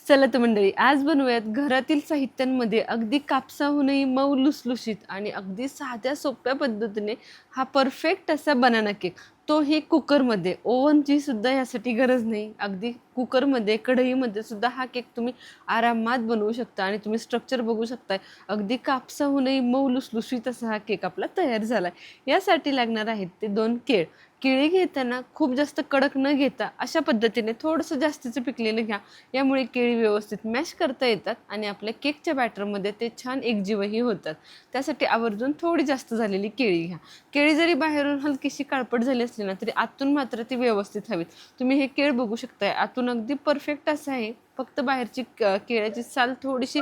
चला तर मंडळी, आज बनवूयात घरातील साहित्यांमध्ये अगदी कापसाहूनही मऊ लुसलुशीत आणि अगदी साध्या सोप्या पद्धतीने हा परफेक्ट असा बनाना केक. तोही कुकरमध्ये. ओव्हनची सुद्धा यासाठी गरज नाही. अगदी कुकरमध्ये, कढईमध्ये सुद्धा हा केक तुम्ही आरामात बनवू शकता आणि तुम्ही स्ट्रक्चर बघू शकताय. अगदी कापसाहूनही मऊ लुसलुशीत असा हा केक आपला तयार झाला यासाठी लागणार आहेत ते 2 केळ. केळी घेताना खूप जास्त कडक न घेता अशा पद्धतीने थोडंसं जास्तीचं पिकलेलं घ्या. यामुळे केळी व्यवस्थित मॅश करता येतात आणि आपल्या केकच्या बॅटरमध्ये ते छान एकजीवही होतात. त्यासाठी आवर्जून थोडी जास्त झालेली केळी घ्या. केळी जरी बाहेरून हलकीशी काळपट झाली असली ना, तरी आतून मात्र ती व्यवस्थित हवीत. तुम्ही हे केळ बघू शकताय, आतून अगदी परफेक्ट असं आहे. फक्त बाहेरची केळ्याची साल थोडीशी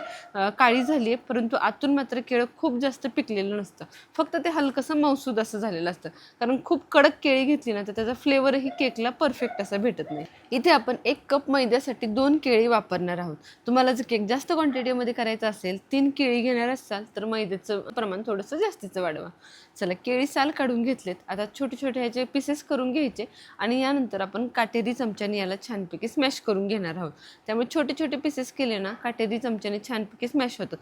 काळी झाली आहे, परंतु आतून मात्र केळं खूप जास्त पिकलेलं नसतं. फक्त ते हलकंसं मऊसूद असं झालेलं असतं. कारण खूप कडक केळी घेतली ना, तर त्याचा फ्लेवरही केकला परफेक्ट असा भेटत नाही. इथे आपण 1 कप मैद्यासाठी 2 केळी वापरणार आहोत. तुम्हाला जर केक जास्त क्वांटिटीमध्ये करायचा असेल, 3 केळी घेणार असाल, तर मैद्याचं प्रमाण थोडंसं जास्तीचं वाढवा. चला, केळी साल काढून घेतलेत. आता छोटे-छोटे ह्याचे पीसेस करून घ्यायचे आणि यानंतर आपण काटेरी चमच्याने याला छानपैकी स्मॅश करून घेणार आहोत. त्यामुळे छोटे-छोटे पीसेस केले ना, काटेरी चमच्याने छानपैकी स्मॅश होतात.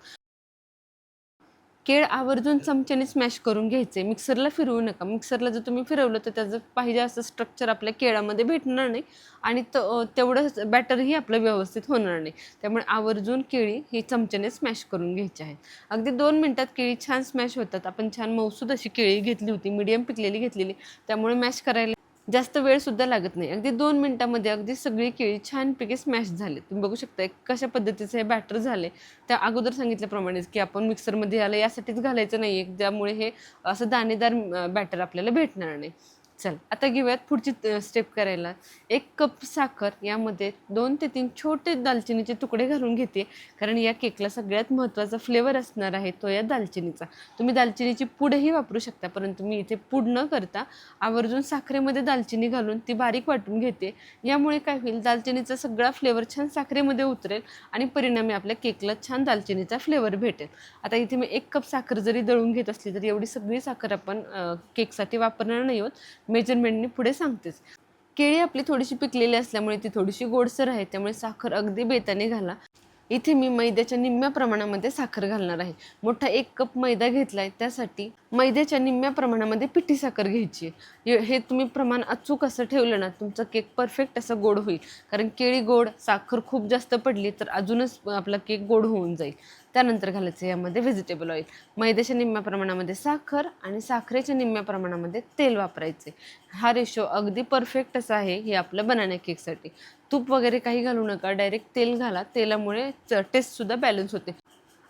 केळ आवर्जून चमच्याने स्मॅश करून घ्यायचे. मिक्सरला फिरवू नका. मिक्सरला जर तुम्ही फिरवलं तर त्याचं पाहिजे असं स्ट्रक्चर आपल्या केळामध्ये भेटणार नाही आणि तेवढंच बॅटरही आपलं व्यवस्थित होणार नाही. त्यामुळे आवर्जून केळी ही चमच्याने स्मॅश करून घ्यायची आहेत. अगदी 2 मिनिटात केळी छान स्मॅश होतात. आपण छान मऊसूद अशी केळी घेतली होती, मीडियम पिकलेली घेतलेली. त्यामुळे मॅश करायला जास्त वेळसुद्धा लागत नाही. अगदी 2 मिनिटामध्ये अगदी सगळी केळी छानपैकी स्मॅश झाले. तुम्ही बघू शकता कशा पद्धतीचं हे बॅटर झाले. त्या अगोदर सांगितल्याप्रमाणेच की आपण मिक्सरमध्ये याला यासाठीच घालायचं नाही आहे, त्यामुळे हे असं दाणेदार बॅटर आपल्याला भेटणार नाही. चल, आता घेऊयात पुढची स्टेप करायला. 1 कप साखर, यामध्ये 2 ते 3 छोटे दालचिनीचे तुकडे घालून घेते. कारण या केकला सगळ्यात महत्त्वाचा फ्लेवर असणार आहे तो या दालचिनीचा. तुम्ही दालचिनीची पूडही वापरू शकता, परंतु मी इथे पूड न करता आवर्जून साखरेमध्ये दालचिनी घालून ती बारीक वाटून घेते. यामुळे काय होईल, दालचिनीचा सगळा फ्लेवर छान साखरेमध्ये उतरेल आणि परिणामी आपल्या केकला छान दालचिनीचा फ्लेवर भेटेल. आता इथे मी 1 कप साखर जरी दळून घेत असली तरी एवढी सगळी साखर आपण केकसाठी वापरणार नाही आहोत. मेजरमेंटनी पुढे सांगतेच. केळी आपली थोडीशी पिकलेली असल्यामुळे ती थोडीशी गोडसर आहे, त्यामुळे साखर अगदी बेताने घाला. इथे मी मैद्याच्या निम्म्या प्रमाणामध्ये साखर घालणार आहे. मोठा 1 कप मैदा घेतलाय, त्यासाठी मैद्याच्या निम्म्या प्रमाणामध्ये पिठी साखर घ्यायची आहे. हे तुम्ही प्रमाण अचूक असं ठेवलं ना, तुमचा केक परफेक्ट असा गोड होईल. कारण केळी गोड, साखर खूप जास्त पडली तर अजूनच आपला केक गोड होऊन जाईल. त्यानंतर घालायचं यामध्ये व्हेजिटेबल ऑइल. मैद्याच्या निम्म्या प्रमाणामध्ये साखर आणि साखरेच्या निम्म्या प्रमाणामध्ये तेल वापरायचे. हा रेशो अगदी परफेक्ट असा आहे हे आपल्या बनाना केकसाठी. तूप वगैरे काही घालू नका, डायरेक्ट तेल घाला. तेलामुळे टेस्टसुद्धा बॅलन्स होते.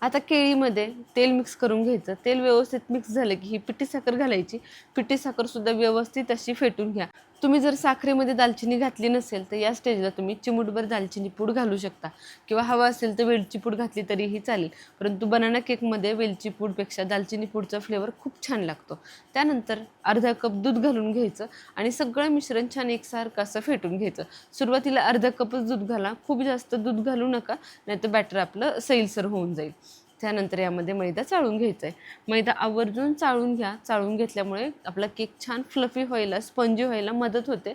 आता केळीमध्ये तेल मिक्स करून घ्यायचं. तेल व्यवस्थित मिक्स झालं की ही पिठी साखर घालायची. पिठी साखरसुद्धा व्यवस्थित अशी फेटून घ्या. तुम्ही जर साखरेमध्ये दालचिनी घातली नसेल तर या स्टेजला तुम्ही चिमूटभर दालचिनी पूड घालू शकता किंवा हवा असेल तर वेलची पूड घातली तरीही चालेल. परंतु बनाना केकमध्ये वेलची पूडपेक्षा दालचिनी पूडचा फ्लेवर खूप छान लागतो. त्यानंतर अर्धा कप दूध घालून घ्यायचं आणि सगळं मिश्रण छान एकसारखं असं फेटून घ्यायचं. सुरुवातीला अर्धा कपच दूध घाला, खूप जास्त दूध घालू नका, नाहीतर बॅटर आपलं सैलसर होऊन जाईल. त्यानंतर यामध्ये मैदा चाळून घ्यायचा आहे. मैदा आवर्जून चाळून घ्या. चाळून घेतल्यामुळे आपला केक छान फ्लफी व्हायला, स्पंजी व्हायला मदत होते.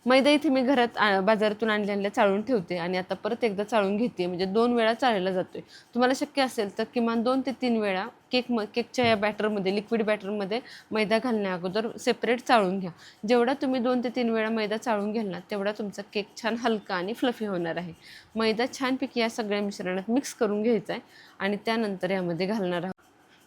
मैदा इथे मी घरात बाजारातून आणल्या चाळून ठेवते आणि आता परत एकदा चाळून घेते, म्हणजे 2 वेळा चाळला जातोय. तुम्हाला शक्य असेल तर किमान 2 ते 3 वेळा केकच्या या बॅटरमध्ये, लिक्विड बॅटरमध्ये मैदा घालण्या अगोदर सेपरेट चाळून घ्या. जेवढा तुम्ही 2 ते 3 वेळा मैदा चाळून घ्याल ना, तेवढा तुमचा केक छान हलका आणि फ्लफी होणार आहे. मैदा छानपैकी या सगळ्या मिश्रणात मिक्स करून घ्यायचा आहे आणि त्यानंतर यामध्ये घालणार आहोत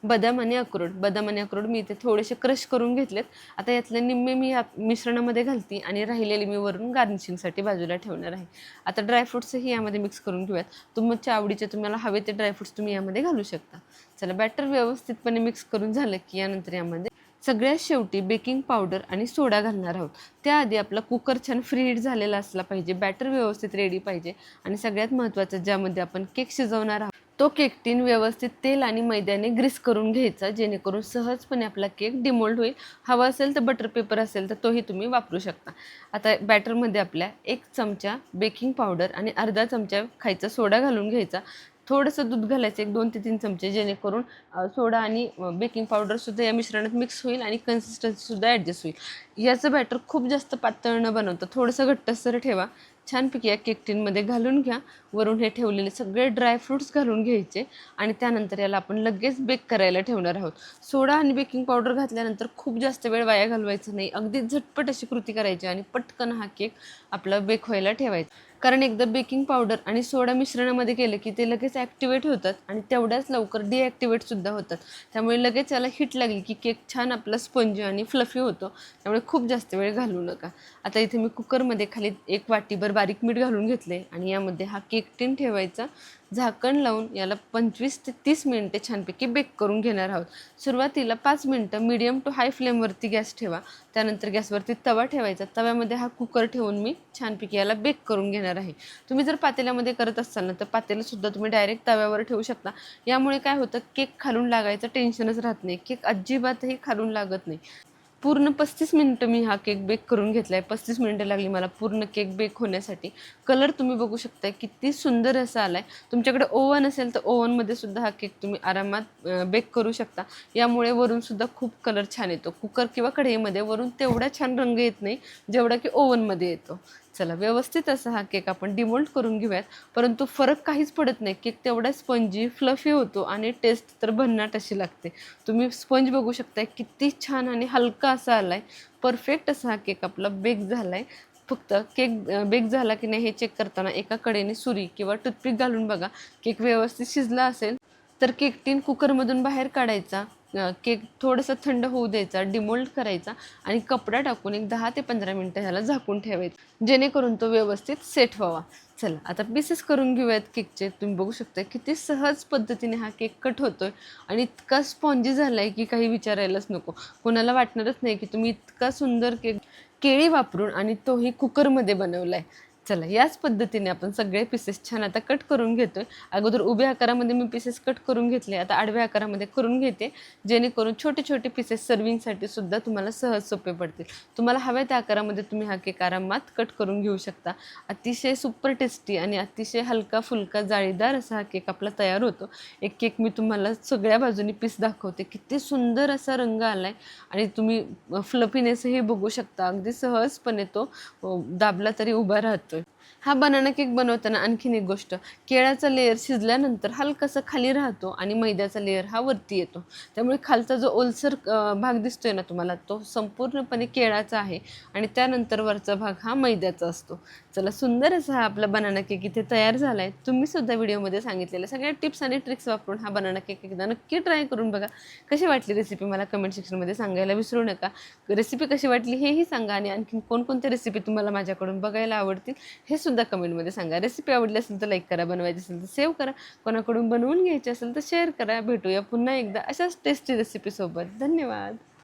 बदाम आणि अक्रोड. बदाम आणि अक्रोड मी इथे थोडेसे क्रश करून घेतलेत. आता यातले निम्मे मी या मिश्रणामध्ये घालते आणि राहिलेले मी वरून गार्निशिंगसाठी बाजूला ठेवणार आहे. आता ड्रायफ्रूट्सही यामध्ये मिक्स करून घेऊयात. तुमच्या आवडीचे तुम्हाला हवे ते ड्रायफ्रूट्स तुम्ही यामध्ये घालू शकता. चला, बॅटर व्यवस्थितपणे मिक्स करून झालं की यानंतर यामध्ये सगळ्यात शेवटी बेकिंग पावडर आणि सोडा घालणार आहोत. त्याआधी आपला कुकर छान फ्री हीट झालेला असला पाहिजे, बॅटर व्यवस्थित रेडी पाहिजे आणि सगळ्यात महत्त्वाचं, ज्यामध्ये आपण केक शिजवणार आहोत तो केक टीन व्यवस्थित तेल आणि मैद्याने ग्रीस करून घ्यायचा, जेणेकरून सहजपणे आपला केक डिमोल्ड होईल. हवा असेल तर बटर पेपर असेल तर तोही तुम्ही वापरू शकता. आता बॅटरमध्ये आपल्या 1 चमचा बेकिंग पावडर आणि अर्धा चमचा खायचा सोडा घालून घ्यायचा. थोडंसं दूध घालायचं, 1 2 ते 3 चमचे, जेणेकरून सोडा आणि बेकिंग पावडरसुद्धा या मिश्रणात मिक्स होईल आणि कन्सिस्टन्सीसुद्धा ॲडजस्ट होईल. याचं बॅटर खूप जास्त पातळ न बनवता थोडंसं घट्टसर ठेवा. छानपैकी या केक टिनमध्ये घालून घ्या. वरून हे ठेवलेले सगळे ड्रायफ्रूट्स घालून घ्यायचे आणि त्यानंतर याला आपण लगेच बेक करायला ठेवणार आहोत. सोडा आणि बेकिंग पावडर घातल्यानंतर खूप जास्त वेळ वाया घालवायचा नाही. अगदी झटपट अशी कृती करायची आणि पटकन हा केक आपला बेक व्हायला ठेवायचा. कारण एकदा बेकिंग पावडर आणि सोडा मिश्रणामध्ये केलं की ते लगेच ॲक्टिवेट होतात आणि तेवढ्याच लवकर डिॲक्टिवेटसुद्धा होतात. त्यामुळे लगेच याला हिट लागली की केक छान आपला स्पंजी आणि फ्लफी होतो. त्यामुळे खूप जास्त वेळ घालवू नका. आता इथे मी कुकरमध्ये खाली 1 वाटीभर बारीक मीठ घालून घेतले आणि यामध्ये हा केक टिन ठेवायचा. झाकण लावून याला 25 ते 30 मिनिटे छानपैकी बेक करून घेणार आहोत. सुरुवातीला 5 मिनिटं मीडियम टू हाय फ्लेमवरती गॅस ठेवा. त्यानंतर गॅसवरती तवा ठेवायचा. तव्यामध्ये हा कुकर ठेवून मी छानपैकी याला बेक करून घेणार आहे. तुम्ही जर पातेल्यामध्ये करत असाल ना तर पातेलंसुद्धा तुम्ही डायरेक्ट तव्यावर ठेवू शकता. यामुळे काय होतं, केक खालून लागायचं टेन्शनच राहत नाही. केक अजिबातही खालून लागत नाही. पूर्ण 35 मिनिटं मी हा केक बेक करून घेतला आहे. 35 मिनिटं लागली मला पूर्ण केक बेक होण्यासाठी. कलर तुम्ही बघू शकता किती सुंदर असा आला आहे. तुमच्याकडे ओव्हन असेल तर ओव्हनमध्ये सुद्धा हा केक तुम्ही आरामात बेक करू शकता. यामुळे वरूनसुद्धा खूप कलर छान येतो. कुकर किंवा कढईमध्ये वरून तेवढा छान रंग येत नाही जेवढा की ओव्हनमध्ये येतो. चला, व्यवस्थित असा हा केक आपण डिमोल्ड करून घेऊयात. परंतु फरक काहीच पडत नाही. केक तेवढा स्पंजी फ्लफी होतो आणि टेस्ट तर भन्नाट अशी लागते. तुम्ही स्पंज बघू शकताय किती छान आणि हलका असा आला आहे. परफेक्ट असा हा केक आपला बेक झाला आहे. फक्त केक बेक झाला की नाही हे चेक करताना एका कडेने सुरी किंवा टूथपिक घालून बघा. केक व्यवस्थित शिजला असेल तर केक टिन कुकरमधून बाहेर काढायचा. केक थोडंसं थंड होऊ द्यायचा, डिमोल्ड करायचा आणि कपडा टाकून एक 10 ते 15 मिनिटं ह्याला झाकून ठेवायचं, जेणेकरून तो व्यवस्थित सेट व्हावा. चला, आता पीसेस करून घेऊयात केकचे. तुम्ही बघू शकता किती सहज पद्धतीने हा केक कट होतोय आणि इतका स्पॉन्जी झाला आहे की काही विचारायलाच नको. कोणाला वाटणारच नाही की तुम्ही इतका सुंदर केक केळी वापरून आणि तोही कुकरमध्ये बनवला आहे. चला, याच पद्धतीने आपण सगळे पीसेस छान आता कट करून घेतोय. अगोदर उभ्या आकारामध्ये मी पीसेस कट करून घेतले, आता आडव्या आकारामध्ये करून घेते, जेणेकरून छोटे छोटे पीसेस सर्विंगसाठी सुद्धा तुम्हाला सहज सोपे पडतील. तुम्हाला हव्या त्या आकारामध्ये तुम्ही हा केक आरामात कट करून घेऊ शकता. अतिशय सुपर टेस्टी आणि अतिशय हलका फुलका जाळीदार असा हा केक आपला तयार होतो. एक केक मी तुम्हाला सगळ्या बाजूनी पीस दाखवते. किती सुंदर असा रंग आला आहे आणि तुम्ही फ्लफीनेसही बघू शकता. अगदी सहजपणे तो दाबला तरी उभा राहतो. हा बनाना केक बनवताना आणखीन एक गोष्ट, केळाचा लेयर शिजल्यानंतर हलकासा खाली राहतो आणि मैद्याचा लेयर हा वरती येतो. त्यामुळे खालचा जो ओलसर भाग दिसतोय ना तुम्हाला, तो संपूर्णपणे केळाचा आहे आणि त्यानंतर वरचा भाग हा मैद्याचा असतो. चला, सुंदर असा हा आपला बनाना केक इथे तयार झाला आहे. तुम्ही सुद्धा व्हिडिओमध्ये सांगितलेल्या सगळ्या टिप्स आणि ट्रिक्स वापरून हा बनाना केक एकदा नक्की ट्राय करून बघा. कशी वाटली रेसिपी मला कमेंट सेक्शनमध्ये सांगायला विसरू नका. रेसिपी कशी वाटली हेही सांगा आणि आणखीन कोणकोणत्या रेसिपी तुम्हाला माझ्याकडून बघायला आवडतील हे सुद्धा कमेंटमध्ये सांगा. रेसिपी आवडली असेल तर लाईक करा, बनवायची असेल तर सेव्ह करा, कोणाकडून बनवून घ्यायची असेल तर शेअर करा. भेटूया पुन्हा एकदा अशाच टेस्टी रेसिपीसोबत. धन्यवाद.